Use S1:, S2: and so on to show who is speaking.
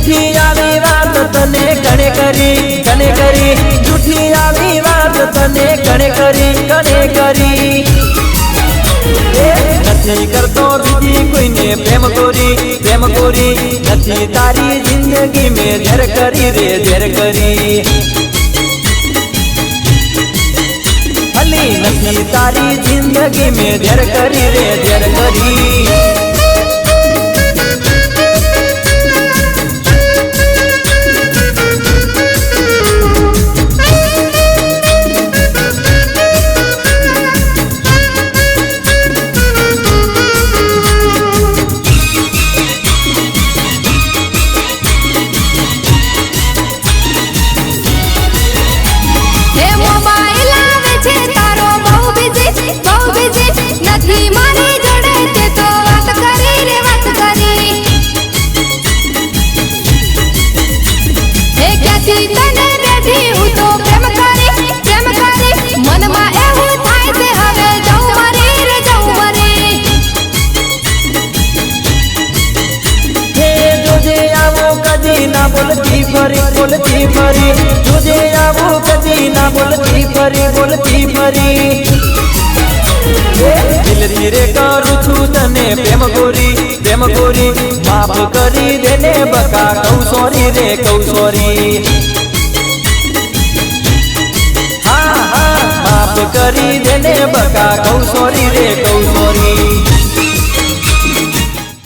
S1: जूठी आवी बात तने घणे करी जूठी आवी बात तने घणे करी नथी करतो बीजी कोईने प्रेम कोरी नथी तारी जिंदगी में झर करी हली नथी तारी जिंदगी में झर करी बोलती फरी तुझे आवो कदी ना बोलती फरी दिल रे करू छू तने प्रेम गोरी माफ करी देने बका कहू सॉरी हाँ माफ करी देने बका कहू सॉरी